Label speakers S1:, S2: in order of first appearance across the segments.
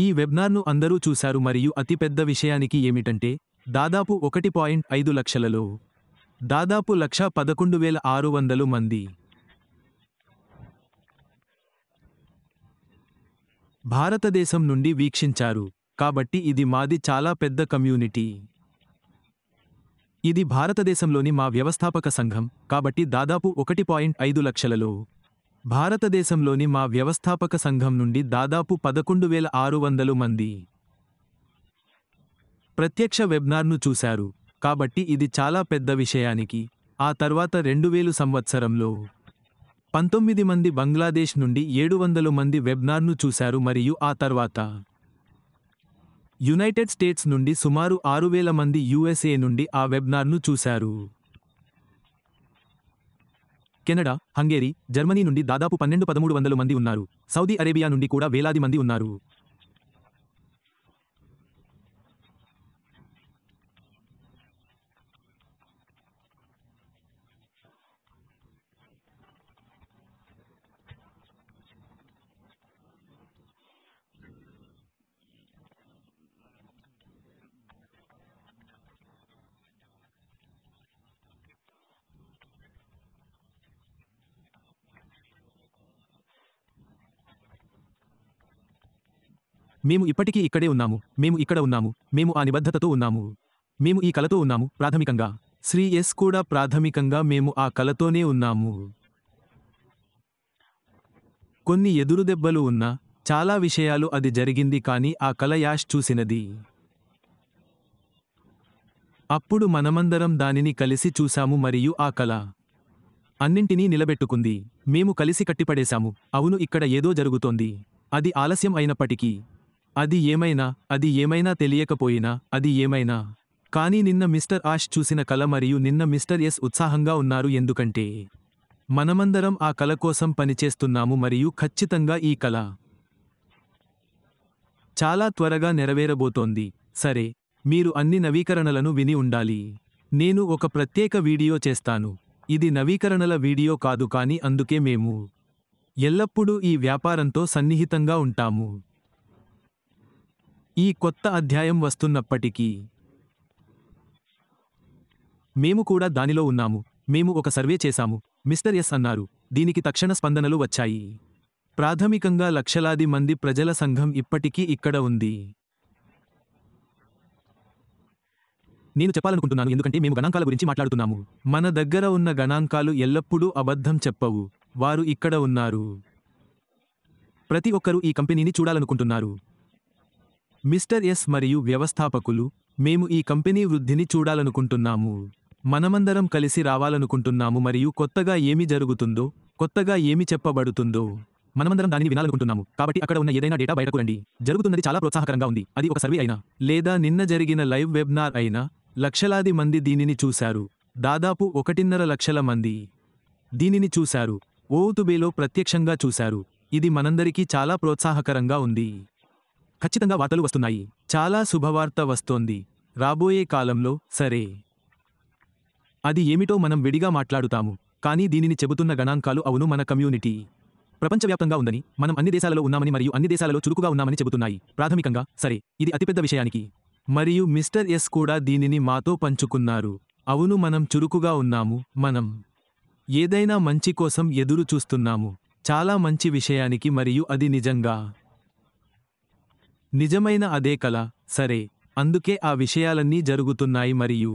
S1: ఈ వెబ్నార్ను అందరూ చూశారు మరియు అతిపెద్ద విషయానికి ఏమిటంటే దాదాపు 1.5 లక్షలలో దాదాపు 1,11,600 మంది భారతదేశం నుండి వీక్షించారు. కాబట్టి ఇది మాది చాలా పెద్ద కమ్యూనిటీ. ఇది భారతదేశంలోని మా వ్యవస్థాపక సంఘం, కాబట్టి దాదాపు 1.5 లక్షలలో భారతదేశంలోని మా వ్యవస్థాపక సంఘం నుండి దాదాపు 11,600 మంది ప్రత్యక్ష వెబ్నార్ను చూశారు. కాబట్టి ఇది చాలా పెద్ద విషయానికి. ఆ తర్వాత 2000 సంవత్సరంలో 19 మంది బంగ్లాదేశ్ నుండి 700 మంది వెబ్నార్ను చూశారు మరియు ఆ తర్వాత యునైటెడ్ స్టేట్స్ నుండి సుమారు 6,000 మంది USA నుండి ఆ వెబ్నార్ను చూశారు. కెనడా, హంగేరీ, జర్మనీ నుండి దాదాపు 1200-1300 మంది ఉన్నారు. సౌదీ అరేబియా నుండి కూడా వేలాది మంది ఉన్నారు. మేము ఇప్పటికీ ఇక్కడే ఉన్నాము. మేము ఇక్కడ ఉన్నాము. మేము ఆ నిబద్ధతతో ఉన్నాము. మేము ఈ కలతో ఉన్నాము. ప్రాథమికంగా శ్రీ ఎస్ కూడా ప్రాథమికంగా మేము ఆ కలతోనే ఉన్నాము. కొన్ని ఎదురుదెబ్బలు ఉన్నా చాలా విషయాలు అది జరిగింది కానీ ఆ కల యాష్ చూసినది. అప్పుడు మనమందరం దానిని కలిసి చూశాము మరియు ఆ కల అన్నింటినీ నిలబెట్టుకుంది. మేము కలిసి కట్టిపడేశాము. అవును, ఇక్కడ ఏదో జరుగుతోంది. అది ఆలస్యం అయినప్పటికీ అది ఏమైనా తెలియకపోయినా అది ఏమైనా. కానీ నిన్న మిస్టర్ ఆష్ చూసిన కల మరియు నిన్న మిస్టర్ ఎస్ ఉత్సాహంగా ఉన్నారు ఎందుకంటే మనమందరం ఆ కల కోసం పనిచేస్తున్నాము మరియు ఖచ్చితంగా ఈ కల చాలా త్వరగా నెరవేరబోతోంది. సరే, మీరు అన్ని నవీకరణలను విని ఉండాలి. నేను ఒక ప్రత్యేక వీడియో చేస్తాను. ఇది నవీకరణల వీడియో కాదు కానీ అందుకే మేము ఎల్లప్పుడూ ఈ వ్యాపారంతో సన్నిహితంగా ఉంటాము. ఈ కొత్త అధ్యాయం వస్తున్నప్పటికీ మేము కూడా దానిలో ఉన్నాము. మేము ఒక సర్వే చేశాము. మిస్టర్ ఎస్ అన్నారు. దీనికి తక్షణ స్పందనలు వచ్చాయి. ప్రాథమికంగా లక్షలాది మంది ప్రజల సంఘం ఇప్పటికీ ఇక్కడ ఉంది. నేను చెప్పాలనుకుంటున్నాను ఎందుకంటే మేము గణాంకాల గురించి మాట్లాడుతున్నాము. మన దగ్గర ఉన్న గణాంకాలు ఎల్లప్పుడూ అబద్ధం చెప్పవు. వారు ఇక్కడ ఉన్నారు. ప్రతి ఒక్కరూ ఈ కంపెనీని చూడాలనుకుంటున్నారు. మిస్టర్ ఎస్ మరియు వ్యవస్థాపకులు, మేము ఈ కంపెనీ వృద్ధిని చూడాలనుకుంటున్నాము. మనమందరం కలిసి రావాలనుకుంటున్నాము మరియు కొత్తగా ఏమి జరుగుతుందో, కొత్తగా ఏమి చెప్పబడుతుందో మనమందరం దానిని వినాలనుకుంటున్నాము. కాబట్టి అక్కడ ఉన్న ఏదైనా డేటా బయటకు రండి. జరుగుతున్నది చాలా ప్రోత్సాహకరంగా ఉంది. అది ఒక సర్వే అయినా లేదా నిన్న జరిగిన లైవ్ వెబ్నార్ అయినా లక్షలాది మంది దీనిని చూశారు. దాదాపు 1.5 లక్షల మంది దీనిని చూశారు. ఓతుబేలో ప్రత్యక్షంగా చూశారు. ఇది మనందరికీ చాలా ప్రోత్సాహకరంగా ఉంది. ఖచ్చితంగా వార్తలు వస్తున్నాయి. చాలా శుభవార్త వస్తోంది. రాబోయే కాలంలో సరే, అది ఏమిటో మనం విడిగా మాట్లాడుతాము. కానీ దీనిని చెబుతున్న గణాంకాలు అవును, మన కమ్యూనిటీ ప్రపంచవ్యాప్తంగా ఉందని, మనం అన్ని దేశాలలో ఉన్నామని మరియు అన్ని దేశాలలో చురుకుగా ఉన్నామని చెబుతున్నాయి. ప్రాథమికంగా సరే, ఇది అతిపెద్ద విషయానికి. మరియు మిస్టర్ ఎస్ కూడా దీనిని మాతో పంచుకున్నారు. అవును, మనం చురుకుగా ఉన్నాము. మనం ఏదైనా మంచి కోసం ఎదురు చూస్తున్నాము. చాలా మంచి విషయానికి మరియు అది నిజమైన అదే కల. సరే, అందుకే ఆ విషయాలన్నీ జరుగుతున్నాయి మరియు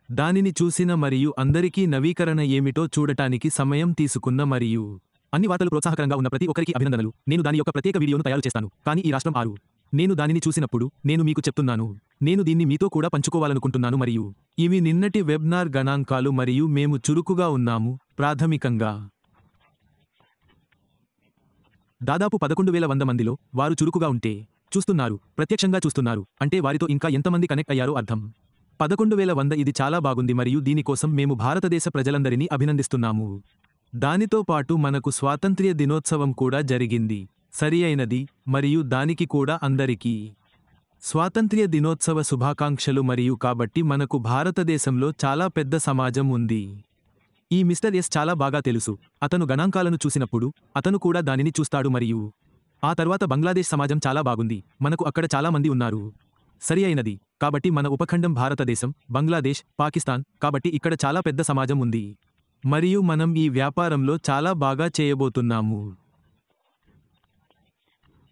S1: దానిని చూసిన మరియు అందరికీ నవీకరణ ఏమిటో చూడటానికి సమయం తీసుకున్న మరియు అన్ని వార్తలు ప్రోత్సాహకరంగా ఉన్న ప్రతి ఒక్కరికి అభినందనలు. నేను దాని యొక్క ప్రత్యేక వీడియోను తయారు చేస్తాను. కానీ ఈ రాష్ట్రం 6. నేను దానిని చూసినప్పుడు నేను మీకు చెప్తున్నాను. నేను దీన్ని మీతో కూడా పంచుకోవాలనుకుంటున్నాను మరియు ఇవి నిన్నటి వెబ్నార్ గణాంకాలు మరియు మేము చురుకుగా ఉన్నాము. ప్రాథమికంగా దాదాపు 11,100 మందిలో వారు చురుకుగా ఉంటే చూస్తున్నారు, ప్రత్యక్షంగా చూస్తున్నారు. అంటే వారితో ఇంకా ఎంతమంది కనెక్ట్ అయ్యారో అర్థం. 11,100. ఇది చాలా బాగుంది మరియు దీనికోసం మేము భారతదేశ ప్రజలందరినీ అభినందిస్తున్నాము. దానితో పాటు మనకు స్వాతంత్ర్య దినోత్సవం కూడా జరిగింది. సరి అయినది, మరియు దానికి కూడా అందరికీ స్వాతంత్ర్య దినోత్సవ శుభాకాంక్షలు. మరియు కాబట్టి మనకు భారతదేశంలో చాలా పెద్ద సమాజం ఉంది. ఈ మిస్టర్ ఎస్ చాలా బాగా తెలుసు. అతను గణాంకాలను చూసినప్పుడు అతను కూడా దానిని చూస్తాడు మరియు ఆ తర్వాత బంగ్లాదేశ్ సమాజం చాలా బాగుంది. మనకు అక్కడ చాలా మంది ఉన్నారు. సరి అయినది. కాబట్టి మన ఉపఖండం భారతదేశం, బంగ్లాదేశ్, పాకిస్తాన్, కాబట్టి ఇక్కడ చాలా పెద్ద సమాజం ఉంది. మరియు మనం ఈ వ్యాపారంలో చాలా బాగా చేయబోతున్నాము.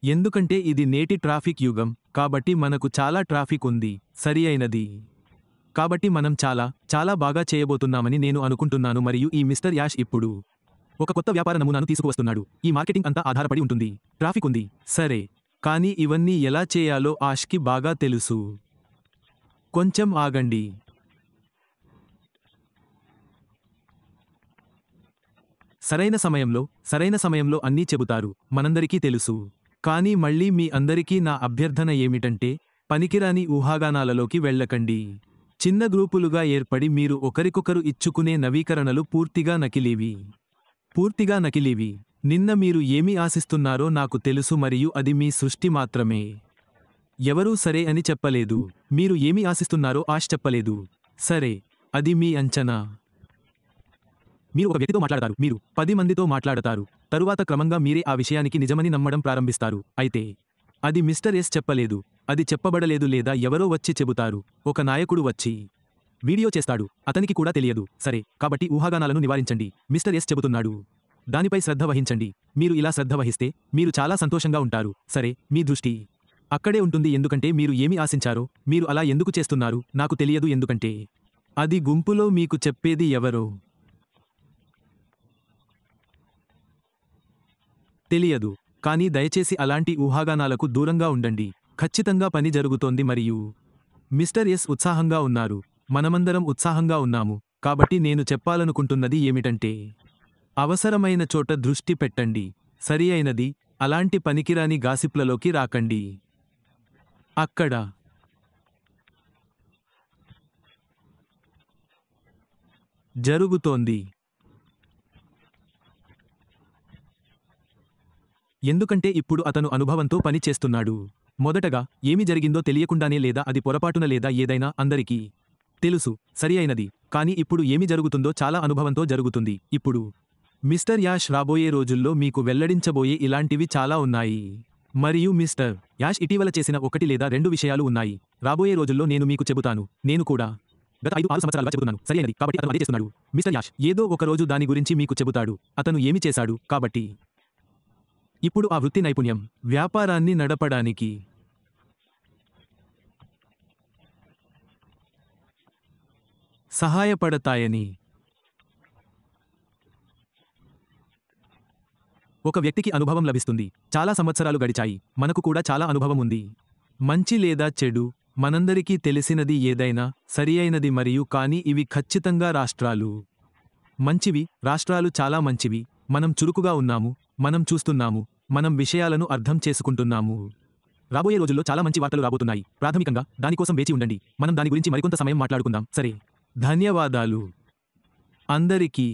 S1: ఎందుకంటే ఇది నేటి ట్రాఫిక్ యుగం, కాబట్టి మనకు చాలా ట్రాఫిక్ ఉంది. సరి అయినది. కాబట్టి మనం చాలా బాగా చేయబోతున్నామని నేను అనుకుంటున్నాను మరియు ఈ మిస్టర్ యాష్ ఇప్పుడు ఒక కొత్త వ్యాపార నమూనాను తీసుకువస్తున్నాడు. ఈ మార్కెటింగ్ అంతా ఆధారపడి ఉంటుంది. ట్రాఫిక్ ఉంది. సరే. కానీ ఇవన్నీ ఎలా చేయాలో ఆష్కి బాగా తెలుసు. కొంచెం ఆగండి. సరైన సమయంలో అన్నీ చెబుతారు. మనందరికీ తెలుసు. కానీ మళ్ళీ మీ అందరికీ నా అభ్యర్థన ఏమిటంటే, పనికిరాని ఊహాగానాలలోకి వెళ్ళకండి. చిన్న గ్రూపులుగా ఏర్పడి మీరు ఒకరికొకరు ఇచ్చుకునే నవీకరణలు పూర్తిగా నకిలీవి. నిన్న మీరు ఏమి ఆశిస్తున్నారో నాకు తెలుసు మరియు అది మీ సృష్టి మాత్రమే. ఎవరూ సరే అని చెప్పలేదు. మీరు ఏమి ఆశిస్తున్నారో ఆశ్ చెప్పలేదు. సరే. అది మీ అంచనా. మీరు ఒక వ్యక్తితో మాట్లాడతారు. మీరు 10 మందితో మాట్లాడతారు. తరువాత క్రమంగా మీరే ఆ విషయానికి నిజమని నమ్మడం ప్రారంభిస్తారు. అయితే అది మిస్టర్ ఎస్ చెప్పలేదు. అది చెప్పబడలేదు లేదా ఎవరో వచ్చి చెబుతారు. ఒక నాయకుడు వచ్చి వీడియో చేస్తాడు. అతనికి కూడా తెలియదు. సరే. కాబట్టి ఊహాగానాలను నివారించండి. మిస్టర్ ఎస్ చెబుతున్నాడు. దానిపై శ్రద్ధ వహించండి. మీరు ఇలా శ్రద్ధ వహిస్తే మీరు చాలా సంతోషంగా ఉంటారు. సరే. మీ దృష్టి అక్కడే ఉంటుంది ఎందుకంటే మీరు ఏమి ఆశించారో, మీరు అలా ఎందుకు చేస్తున్నారు నాకు తెలియదు ఎందుకంటే అది గుంపులో మీకు చెప్పేది ఎవరో తెలియదు. కానీ దయచేసి అలాంటి ఊహాగానాలకు దూరంగా ఉండండి. ఖచ్చితంగా పని జరుగుతోంది మరియు మిస్టర్ ఎస్ ఉత్సాహంగా ఉన్నారు. మనమందరం ఉత్సాహంగా ఉన్నాము. కాబట్టి నేను చెప్పాలనుకుంటున్నది ఏమిటంటే, అవసరమైన చోట దృష్టి పెట్టండి. సరి అయినది. అలాంటి పనికిరాని గాసిప్లలోకి రాకండి. అక్కడ జరుగుతోంది. ఎందుకంటే ఇప్పుడు అతను అనుభవంతో పని చేస్తున్నాడు. మొదటగా ఏమి జరిగిందో తెలియకుండానే లేదా అది పొరపాటున లేదా ఏదైనా అందరికీ తెలుసు. సరి అయినది. కానీ ఇప్పుడు ఏమి జరుగుతుందో చాలా అనుభవంతో జరుగుతుంది. ఇప్పుడు మిస్టర్ యాష్ రాబోయే రోజుల్లో మీకు వెల్లడించబోయే ఇలాంటివి చాలా ఉన్నాయి. మరియు మిస్టర్ యాష్ ఇటీవల చేసిన 1 లేదా 2 విషయాలు ఉన్నాయి. రాబోయే రోజుల్లో నేను మీకు చెబుతాను. నేను కూడా గత 5-6 సంవత్సరాలుగా చెబుతున్నాను. సరి అయినది. కాబట్టి అతను అదే చేస్తున్నాడు. మిస్టర్ యాష్ ఏదో ఒక రోజు దాని గురించి మీకు చెబుతాడు. అతను ఏమి చేశాడు. కాబట్టి ఇప్పుడు ఆ వృత్తి నైపుణ్యం వ్యాపారాన్ని నడపడానికి సహాయపడతాయని ఒక వ్యక్తికి అనుభవం లభిస్తుంది. చాలా సంవత్సరాలు గడిచాయి. మనకు కూడా చాలా అనుభవం ఉంది. మంచి లేదా చెడు, మనందరికీ తెలిసినది ఏదైనా సరి అయినది మరియు కానీ ఇవి ఖచ్చితంగా రాష్ట్రాలు మంచివి. రాష్ట్రాలు చాలా మంచివి. మనం చురుకుగా ఉన్నాము. మనం చూస్తున్నాము. మనం విషయాలను అర్థం చేసుకుంటున్నాము. రాబోయే రోజుల్లో చాలా మంచి వార్తలు రాబోతున్నాయి. ప్రాథమికంగా దానికోసం వేచి ఉండండి. మనం దాని గురించి మరికొంత సమయం మాట్లాడుకుందాం. సరే. ధన్యవాదాలు అందరికీ.